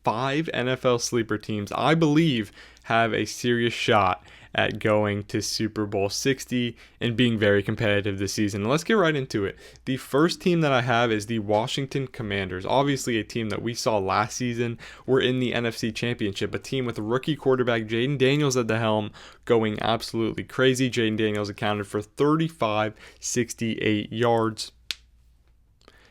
5 NFL sleeper teams I believe have a serious shot at going to Super Bowl 60 and being very competitive this season. Let's get right into it. The first team that I have is the Washington Commanders. Obviously a team that we saw last season were in the NFC Championship, a team with rookie quarterback Jaden Daniels at the helm going absolutely crazy. Jaden Daniels accounted for 3,568 yards.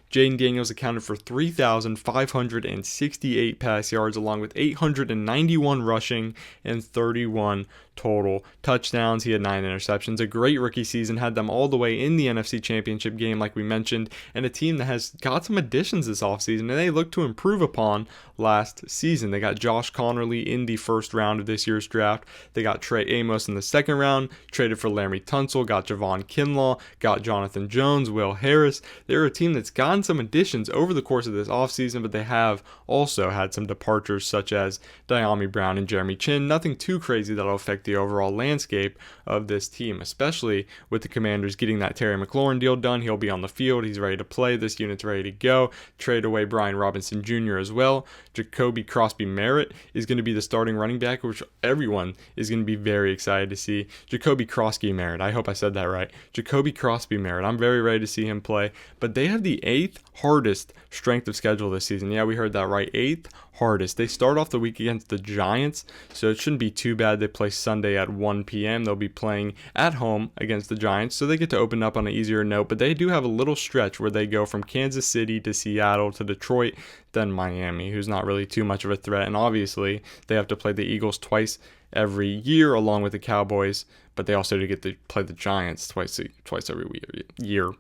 Jaden Daniels accounted for 3,568 pass yards, along with 891 rushing and 31 total touchdowns. He had 9 interceptions. A great rookie season, had them all the way in the NFC Championship game, like we mentioned, and a team that has got some additions this offseason, and they look to improve upon last season. They got Josh Connerly in the first round of this year's draft. They got Trey Amos in the second round, traded for Laremy Tunsil, got Javon Kinlaw, got Jonathan Jones, Will Harris. They're a team that's gotten some additions over the course of this offseason, but they have also had some departures such as Diami Brown and Jeremy Chin. Nothing too crazy that'll affect the overall landscape of this team, especially with the Commanders getting that Terry McLaurin deal done. He'll be on the field. He's ready to play. This unit's ready to go. Trade away Brian Robinson Jr. as well. Jacoby Crosby-Merritt is going to be the starting running back, which everyone is going to be very excited to see. Jacoby Crosby-Merritt. I hope I said that right. Jacoby Crosby-Merritt. I'm very ready to see him play. But they have the 8th hardest strength of schedule this season. Yeah, we heard that right. 8th hardest. They start off the week against the Giants, so it shouldn't be too bad. They play Sunday at 1 p.m. They'll be playing at home against the Giants, so they get to open up on an easier note, but they do have a little stretch where they go from Kansas City to Seattle to Detroit, then Miami, who's not really too much of a threat, and obviously they have to play the Eagles twice every year along with the Cowboys, but they also do get to play the Giants twice every year.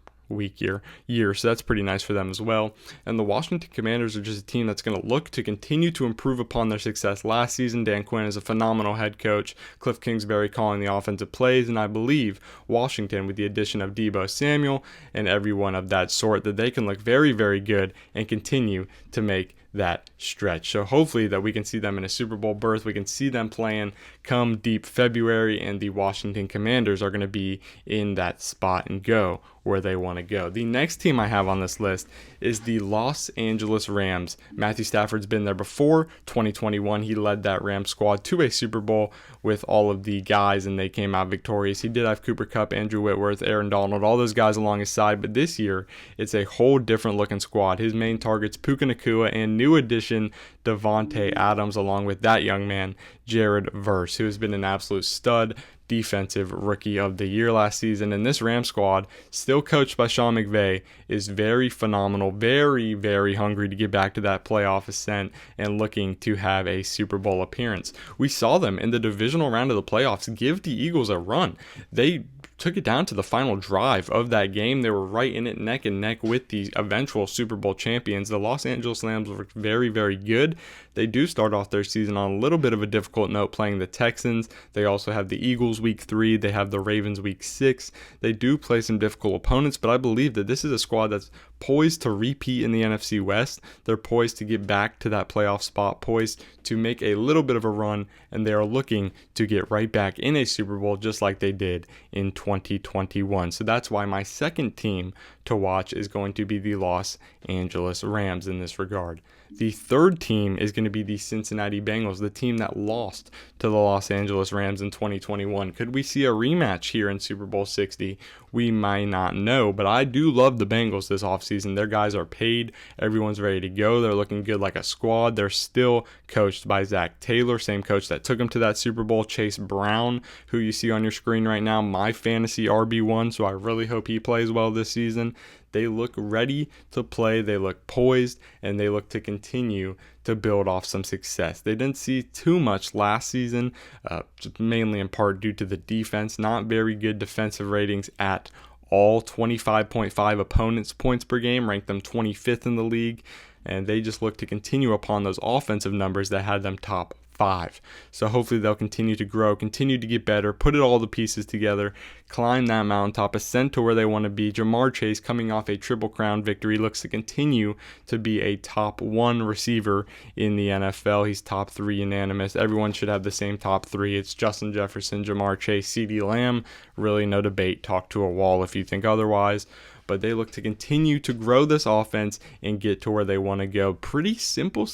So that's pretty nice for them as well. And the Washington Commanders are just a team that's going to look to continue to improve upon their success last season. Dan Quinn is a phenomenal head coach. Cliff Kingsbury calling the offensive plays, and I believe Washington, with the addition of Deebo Samuel and everyone of that sort, that they can look very, very good and continue to make that stretch. So hopefully that we can see them in a Super Bowl berth. We can see them playing come deep February, and the Washington Commanders are going to be in that spot and go where they want to go. The next team I have on this list is the Los Angeles Rams. Matthew Stafford's been there before. 2021, he led that Rams squad to a Super Bowl with all of the guys, and they came out victorious. He did have Cooper Kupp, Andrew Whitworth, Aaron Donald, all those guys along his side, but this year it's a whole different looking squad. His main targets, Puka Nacua, and new addition Devontae Adams, along with that young man, Jared Verse, who has been an absolute stud defensive rookie of the year last season. And this Ram squad, still coached by Sean McVay, is very phenomenal, very, very hungry to get back to that playoff ascent and looking to have a Super Bowl appearance. We saw them in the divisional round of the playoffs give the Eagles a run. They took it down to the final drive of that game. They were right in it neck and neck with the eventual Super Bowl champions. The Los Angeles Rams looked very, very good. They do start off their season on a little bit of a difficult note playing the Texans. They also have the Eagles week 3. They have the Ravens week 6. They do play some difficult opponents, but I believe that this is a squad that's poised to repeat in the NFC West. They're poised to get back to that playoff spot, poised to make a little bit of a run, and they are looking to get right back in a Super Bowl just like they did in 2021. So that's why my second team to watch is going to be the Los Angeles Rams in this regard. The third team is going to be the Cincinnati Bengals, the team that lost to the Los Angeles Rams in 2021. Could we see a rematch here in Super Bowl 60? We might not know, but I do love the Bengals this offseason. Their guys are paid. Everyone's ready to go. They're looking good like a squad. They're still coached by Zach Taylor, same coach that took them to that Super Bowl. Chase Brown, who you see on your screen right now, my fantasy RB1, so I really hope he plays well this season. They look ready to play, they look poised, and they look to continue to build off some success. They didn't see too much last season, mainly in part due to the defense. Not very good defensive ratings at all. 25.5 opponents' points per game, ranked them 25th in the league, and they just look to continue upon those offensive numbers that had them top 5. So hopefully they'll continue to grow, continue to get better, put all the pieces together, climb that mountaintop, ascend to where they want to be. Ja'Marr Chase, coming off a Triple Crown victory, looks to continue to be a top 1 receiver in the NFL. He's top 3 unanimous. Everyone should have the same top 3. It's Justin Jefferson, Ja'Marr Chase, CeeDee Lamb. Really no debate. Talk to a wall if you think otherwise. But they look to continue to grow this offense and get to where they want to go. Pretty simple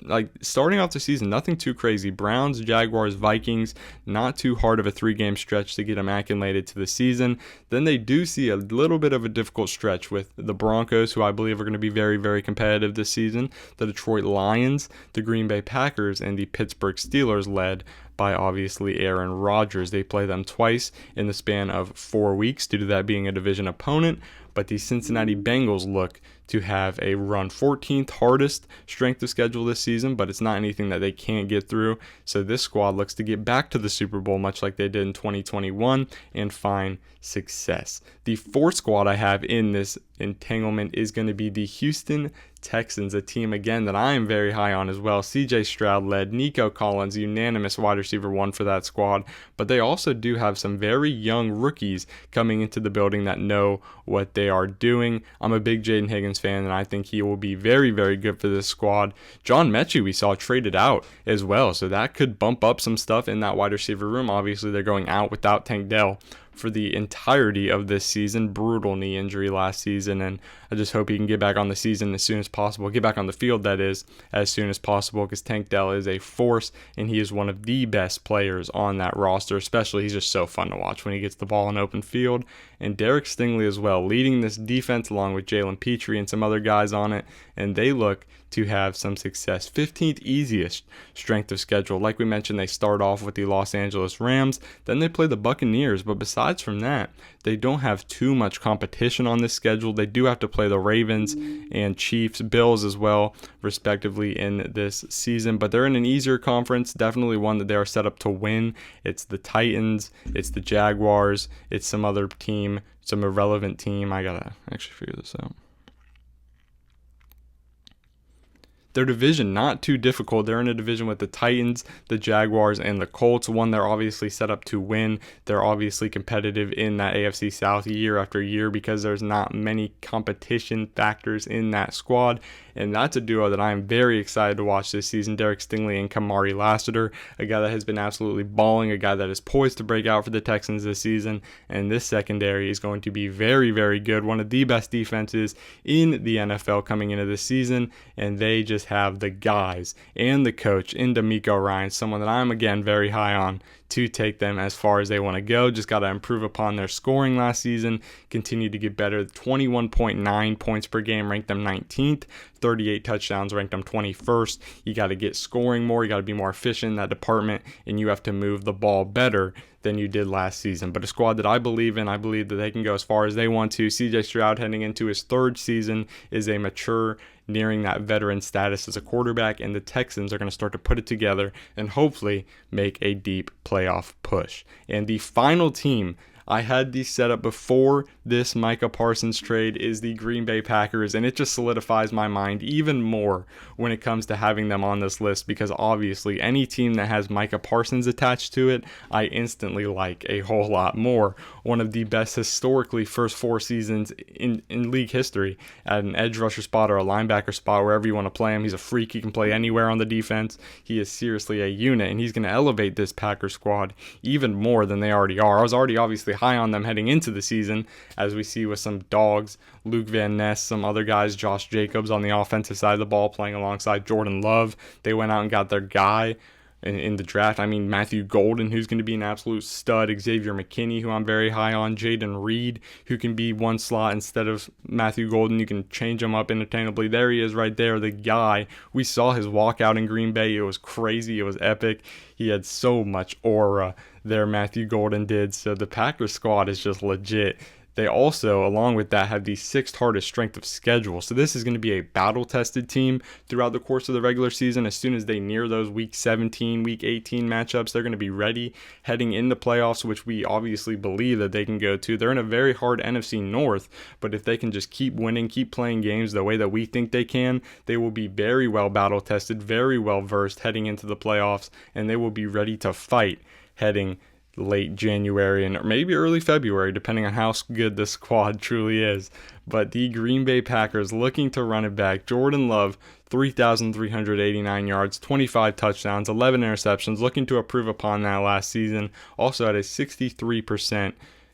like starting off the season, nothing too crazy. Browns, Jaguars, Vikings, not too hard of a 3-game stretch to get them acclimated to the season. Then they do see a little bit of a difficult stretch with the Broncos, who I believe are going to be very, very competitive this season, the Detroit Lions, the Green Bay Packers, and the Pittsburgh Steelers, led by obviously Aaron Rodgers. They play them twice in the span of 4 weeks due to that being a division opponent, but the Cincinnati Bengals look to have a run. 14th hardest strength of schedule this season, but it's not anything that they can't get through. So this squad looks to get back to the Super Bowl, much like they did in 2021, and find success. The fourth squad I have in this entanglement is going to be the Houston Texans, a team again that I am very high on as well. CJ Stroud led, Nico Collins, unanimous wide receiver 1 for that squad, but they also do have some very young rookies coming into the building that know what they are doing. I'm a big Jaden Higgins fan, and I think he will be very, very good for this squad. John Mechie we saw traded out as well, so that could bump up some stuff in that wide receiver room. Obviously, they're going out without Tank Dell for the entirety of this season. Brutal knee injury last season, and I just hope he can get back on the season as soon as possible. Get back on the field, that is, as soon as possible, because Tank Dell is a force, and he is one of the best players on that roster. Especially, he's just so fun to watch when he gets the ball in open field. And Derek Stingley as well, leading this defense along with Jalen Petrie and some other guys on it, and they look to have some success. 15th easiest strength of schedule. Like we mentioned, they start off with the Los Angeles Rams, then they play the Buccaneers, but besides from that, they don't have too much competition on this schedule. They do have to play the Ravens and Chiefs, Bills as well, respectively, in this season, but they're in an easier conference, definitely one that they are set up to win. It's the Titans, it's the Jaguars, it's some other team, some irrelevant team. I gotta actually figure this out. Their division, not too difficult. They're in a division with the Titans, the Jaguars, and the Colts. One they're obviously set up to win. They're obviously competitive in that AFC South year after year because there's not many competition factors in that squad. And that's a duo that I'm very excited to watch this season. Derek Stingley and Kamari Lassiter, a guy that has been absolutely balling, a guy that is poised to break out for the Texans this season. And this secondary is going to be very, very good. One of the best defenses in the NFL coming into this season. And they just have the guys and the coach in D'Amico Ryans, someone that I'm again very high on, to take them as far as they want to go. Just got to improve upon their scoring last season, continue to get better. 21.9 points per game, ranked them 19th. 38 touchdowns, ranked them 21st. You got to get scoring more. You got to be more efficient in that department, and you have to move the ball better than you did last season. But a squad that I believe in, I believe that they can go as far as they want to. CJ Stroud, heading into his third season, is a mature, nearing that veteran status as a quarterback, and the Texans are going to start to put it together and hopefully make a deep playoff push. And the final team I had these set up before this Micah Parsons trade is the Green Bay Packers, and it just solidifies my mind even more when it comes to having them on this list, because obviously any team that has Micah Parsons attached to it, I instantly like a whole lot more. One of the best historically first 4 seasons in league history at an edge rusher spot or a linebacker spot, wherever you want to play him. He's a freak. He can play anywhere on the defense. He is seriously a unit, and he's going to elevate this Packers squad even more than they already are. I was already obviously high on them heading into the season, as we see with some dogs, Luke Van Ness, some other guys, Josh Jacobs on the offensive side of the ball playing alongside Jordan Love. They went out and got their guy in the draft. I mean, Matthew Golden, who's going to be an absolute stud, Xavier McKinney, who I'm very high on, Jaden Reed, who can be one slot instead of Matthew Golden. You can change him up interchangeably. There he is right there, the guy. We saw his walkout in Green Bay. It was crazy. It was epic. He had so much aura there, Matthew Golden did. So the Packers squad is just legit. They also, along with that, have the 6th hardest strength of schedule. So this is going to be a battle-tested team throughout the course of the regular season. As soon as they near those Week 17, Week 18 matchups, they're going to be ready heading into playoffs, which we obviously believe that they can go to. They're in a very hard NFC North, but if they can just keep winning, keep playing games the way that we think they can, they will be very well battle-tested, very well-versed heading into the playoffs, and they will be ready to fight heading late January and maybe early February, depending on how good this squad truly is. But the Green Bay Packers looking to run it back. Jordan Love, 3,389 yards, 25 touchdowns, 11 interceptions, looking to improve upon that last season. Also had a 63%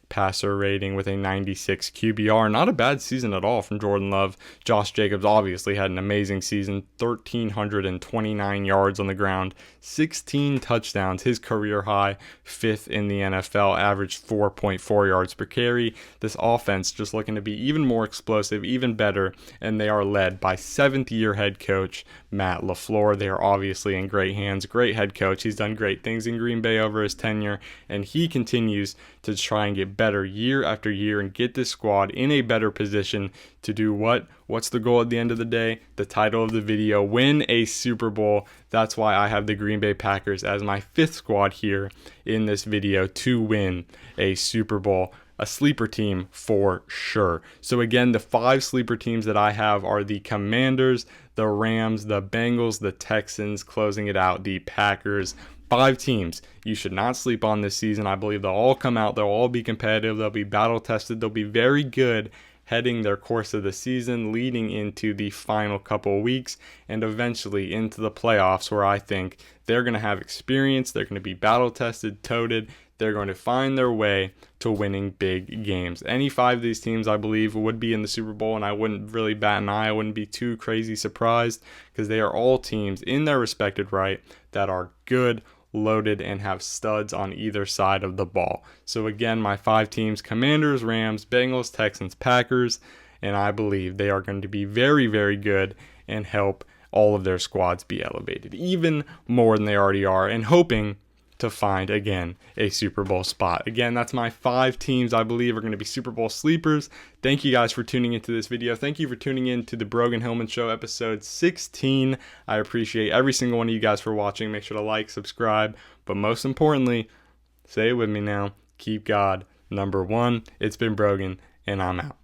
passer rating with a 96 QBR. Not a bad season at all from Jordan Love. Josh Jacobs obviously had an amazing season, 1,329 yards on the ground, 16 touchdowns, his career high, 5th in the NFL, averaged 4.4 yards per carry. This offense just looking to be even more explosive, even better, and they are led by 7th-year head coach Matt LaFleur. They are obviously in great hands. Great head coach. He's done great things in Green Bay over his tenure, and he continues to try and get better year after year and get this squad in a better position to do what? What's the goal at the end of the day? The title of the video, win a Super Bowl. That's why I have the Green Bay Packers as my 5th squad here in this video to win a Super Bowl. A sleeper team for sure. So again, the 5 sleeper teams that I have are the Commanders, the Rams, the Bengals, the Texans, closing it out, the Packers. 5 teams you should not sleep on this season. I believe they'll all come out. They'll all be competitive. They'll be battle tested. They'll be very good heading their course of the season, leading into the final couple weeks, and eventually into the playoffs, where I think they're going to have experience. They're going to be battle tested, toted. They're going to find their way to winning big games. Any 5 of these teams, I believe, would be in the Super Bowl, and I wouldn't really bat an eye. I wouldn't be too crazy surprised, because they are all teams in their respected right that are good, loaded, and have studs on either side of the ball. So again, my 5 teams: Commanders, Rams, Bengals, Texans, Packers, and I believe they are going to be very, very good and help all of their squads be elevated even more than they already are, and hoping to find, again, a Super Bowl spot. Again, that's my 5 teams I believe are going to be Super Bowl sleepers. Thank you guys for tuning into this video. Thank you for tuning in to the Brogan Hillman Show, episode 16. I appreciate every single one of you guys for watching. Make sure to like, subscribe, but most importantly, say it with me now, keep God number 1. It's been Brogan, and I'm out.